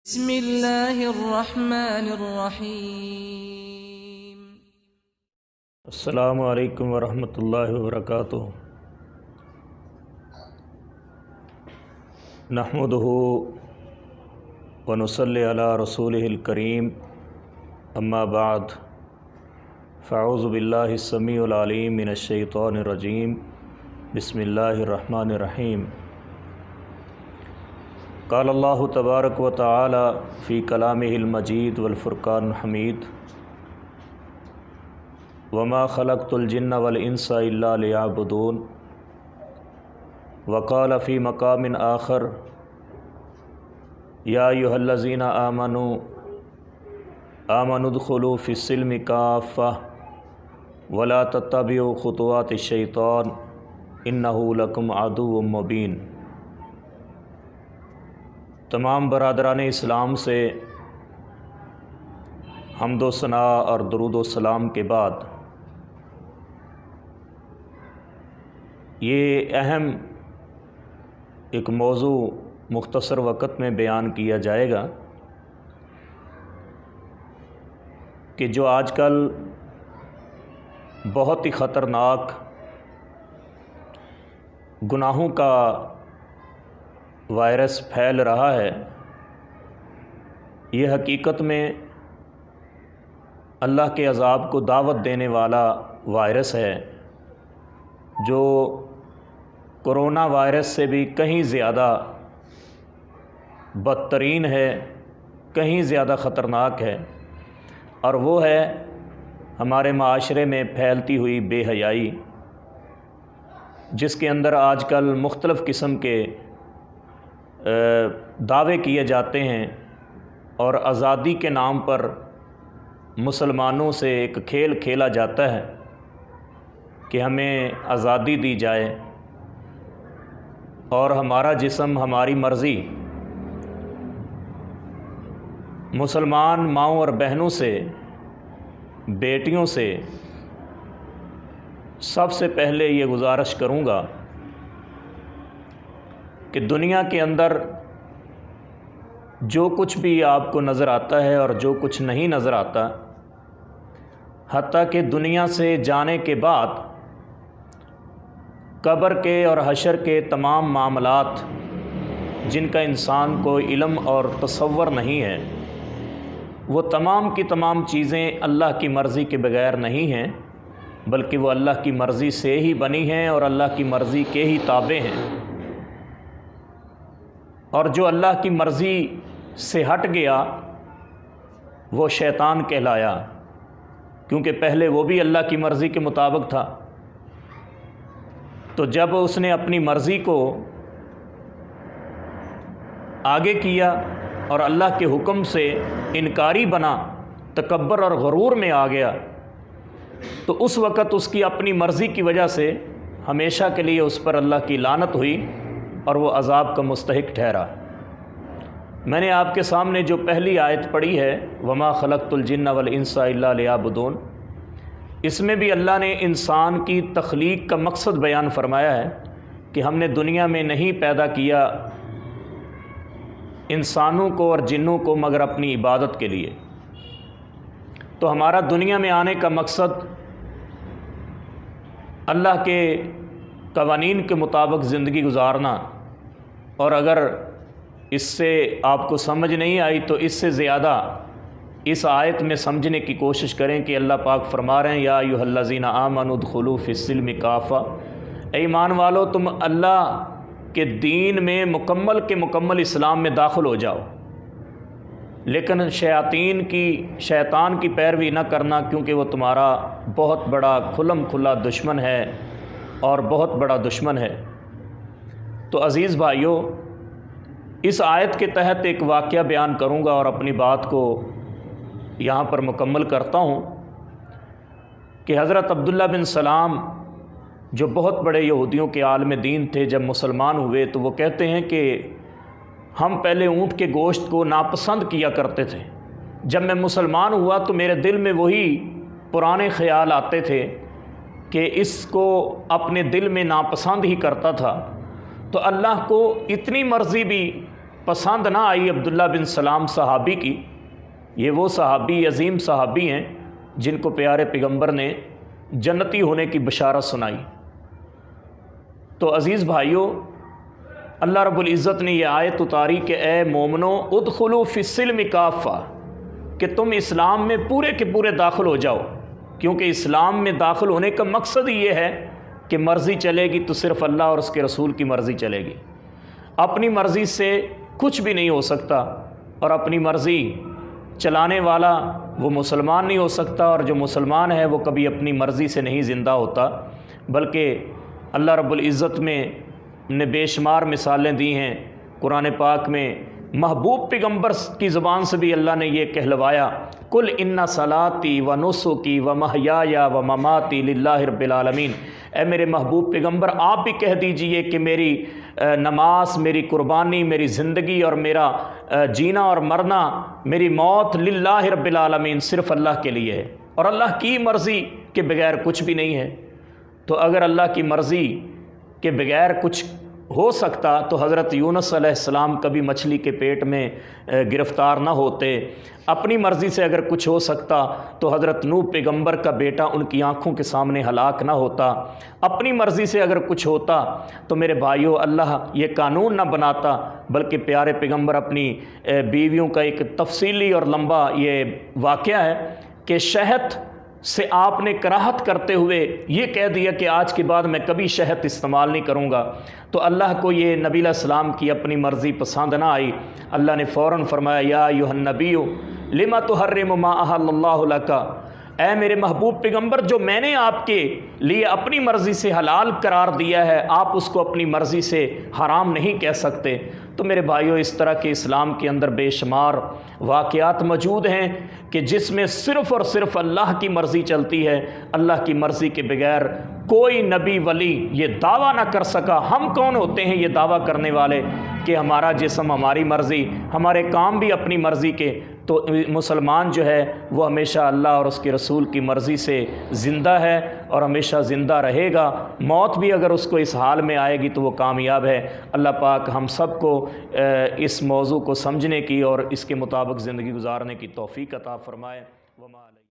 بسم اللہ الرحمن الرحیم۔ السلام علیکم ورحمۃ اللہ وبرکاتہ۔ نحمدہ ونصلی علی رسولہ الکریم، اما بعد فاعوذ باللہ السمیع العلیم من الشیطان الرجیم، بسم اللہ الرحمن الرحیم۔ قال اللہ تبارک و تعالی فی کلامہ المجید والفرقان الحمید، وما خلقت الجن والانس الا لیعبدون۔ وقال فی مقام آخر، یا ایھا الذین آمنوا ادخلوا فی السلم کافۃ ولا تتبعوا خطوات الشیطان انہ لکم عدو مبین۔ تمام برادران اسلام سے حمد و ثناء اور درود و سلام کے بعد یہ اہم ایک موضوع مختصر وقت میں بیان کیا جائے گا کہ جو آج کل بہت ہی خطرناک گناہوں کا وائرس پھیل رہا ہے، یہ حقیقت میں اللہ کے عذاب کو دعوت دینے والا وائرس ہے، جو کرونا وائرس سے بھی کہیں زیادہ بدترین ہے، کہیں زیادہ خطرناک ہے، اور وہ ہے ہمارے معاشرے میں پھیلتی ہوئی بے حیائی، جس کے اندر آج کل مختلف قسم کے دعوے کیے جاتے ہیں اور آزادی کے نام پر مسلمانوں سے ایک کھیل کھیلا جاتا ہے کہ ہمیں آزادی دی جائے اور ہمارا جسم ہماری مرضی۔ مسلمان ماؤں اور بہنوں سے، بیٹیوں سے سب سے پہلے یہ گزارش کروں گا کہ دنیا کے اندر جو کچھ بھی آپ کو نظر آتا ہے اور جو کچھ نہیں نظر آتا، حتیٰ کہ دنیا سے جانے کے بعد قبر کے اور حشر کے تمام معاملات جن کا انسان کو علم اور تصور نہیں ہے، وہ تمام کی تمام چیزیں اللہ کی مرضی کے بغیر نہیں ہیں، بلکہ وہ اللہ کی مرضی سے ہی بنی ہیں اور اللہ کی مرضی کے ہی تابع ہیں۔ اور جو اللہ کی مرضی سے ہٹ گیا وہ شیطان کہلایا، کیونکہ پہلے وہ بھی اللہ کی مرضی کے مطابق تھا۔ تو جب اس نے اپنی مرضی کو آگے کیا اور اللہ کے حکم سے انکاری بنا، تکبر اور غرور میں آ گیا، تو اس وقت اس کی اپنی مرضی کی وجہ سے ہمیشہ کے لیے اس پر اللہ کی لعنت ہوئی اور وہ عذاب کا مستحق ٹھہرا۔ میں نے آپ کے سامنے جو پہلی آیت پڑھی ہے، وما خلقت الجن والانس الا لیعبدون، اس میں بھی اللہ نے انسان کی تخلیق کا مقصد بیان فرمایا ہے کہ ہم نے دنیا میں نہیں پیدا کیا انسانوں کو اور جنوں کو مگر اپنی عبادت کے لیے۔ تو ہمارا دنیا میں آنے کا مقصد اللہ کے قوانین کے مطابق زندگی گزارنا، اور اگر اس سے آپ کو سمجھ نہیں آئی تو اس سے زیادہ اس آیت میں سمجھنے کی کوشش کریں کہ اللہ پاک فرما رہے ہیں، یا ایھا الذین آمنوا ادخلوا فی السلم کافۃ، اے ایمان والو تم اللہ کے دین میں مکمل کے مکمل اسلام میں داخل ہو جاؤ، لیکن شیطان کی پیروی نہ کرنا، کیونکہ وہ تمہارا بہت بڑا کھلم کھلا دشمن ہے اور بہت بڑا دشمن ہے۔ تو عزیز بھائیو، اس آیت کے تحت ایک واقعہ بیان کروں گا اور اپنی بات کو یہاں پر مکمل کرتا ہوں کہ حضرت عبداللہ بن سلام جو بہت بڑے یہودیوں کے عالم دین تھے، جب مسلمان ہوئے تو وہ کہتے ہیں کہ ہم پہلے اونٹ کے گوشت کو ناپسند کیا کرتے تھے، جب میں مسلمان ہوا تو میرے دل میں وہی پرانے خیال آتے تھے کہ اس کو اپنے دل میں ناپسند ہی کرتا تھا، تو اللہ کو اتنی مرضی بھی پسند نہ آئی عبداللہ بن سلام صحابی کی، یہ وہ صحابی عظیم صحابی ہیں جن کو پیارے پیغمبر نے جنتی ہونے کی بشارت سنائی۔ تو عزیز بھائیوں، اللہ رب العزت نے یہ آیت اتاری کہ اے مومنو ادخلوا فی السلم کافہ، کہ تم اسلام میں پورے کے پورے داخل ہو جاؤ، کیونکہ اسلام میں داخل ہونے کا مقصد یہ ہے کہ مرضی چلے گی تو صرف اللہ اور اس کے رسول کی مرضی چلے گی، اپنی مرضی سے کچھ بھی نہیں ہو سکتا، اور اپنی مرضی چلانے والا وہ مسلمان نہیں ہو سکتا، اور جو مسلمان ہے وہ کبھی اپنی مرضی سے نہیں زندہ ہوتا، بلکہ اللہ رب العزت نے بے شمار مثالیں دی ہیں قرآن پاک میں۔ محبوب پیغمبر کی زبان سے بھی اللہ نے یہ کہلوایا، قل ان صلاتی و نسکی و محیایا و مماتی للہ رب العالمین، اے میرے محبوب پیغمبر آپ بھی کہہ دیجئے کہ میری نماز، میری قربانی، میری زندگی اور میرا جینا اور مرنا، میری موت للہ رب العالمین، صرف اللہ کے لیے ہے، اور اللہ کی مرضی کے بغیر کچھ بھی نہیں ہے۔ تو اگر اللہ کی مرضی کے بغیر کچھ ہو سکتا تو حضرت یونس علیہ السلام کبھی مچھلی کے پیٹ میں گرفتار نہ ہوتے، اپنی مرضی سے اگر کچھ ہو سکتا تو حضرت نوح پیغمبر کا بیٹا ان کی آنکھوں کے سامنے ہلاک نہ ہوتا، اپنی مرضی سے اگر کچھ ہوتا تو میرے بھائیوں اللہ یہ قانون نہ بناتا، بلکہ پیارے پیغمبر اپنی بیویوں کا ایک تفصیلی اور لمبا یہ واقعہ ہے کہ شہد سے آپ نے کراہت کرتے ہوئے یہ کہہ دیا کہ آج کے بعد میں کبھی شہد استعمال نہیں کروں گا، تو اللہ کو یہ نبی علیہ السلام کی اپنی مرضی پسند نہ آئی، اللہ نے فوراً فرمایا یا ایھا النبی لما تحرم ما احل اللہ لک، اے میرے محبوب پیغمبر جو میں نے آپ کے لیے اپنی مرضی سے حلال قرار دیا ہے آپ اس کو اپنی مرضی سے حرام نہیں کہہ سکتے۔ تو میرے بھائیوں اس طرح کے اسلام کے اندر بے شمار واقعات موجود ہیں کہ جس میں صرف اور صرف اللہ کی مرضی چلتی ہے، اللہ کی مرضی کے بغیر کوئی نبی ولی یہ دعویٰ نہ کر سکا۔ ہم کون ہوتے ہیں یہ دعویٰ کرنے والے کہ ہمارا جسم ہماری مرضی، ہمارے کام بھی اپنی مرضی کے؟ تو مسلمان جو ہے وہ ہمیشہ اللہ اور اس کے رسول کی مرضی سے زندہ ہے اور ہمیشہ زندہ رہے گا، موت بھی اگر اس کو اس حال میں آئے گی تو وہ کامیاب ہے۔ اللہ پاک ہم سب کو اس موضوع کو سمجھنے کی اور اس کے مطابق زندگی گزارنے کی توفیق عطا فرمائے۔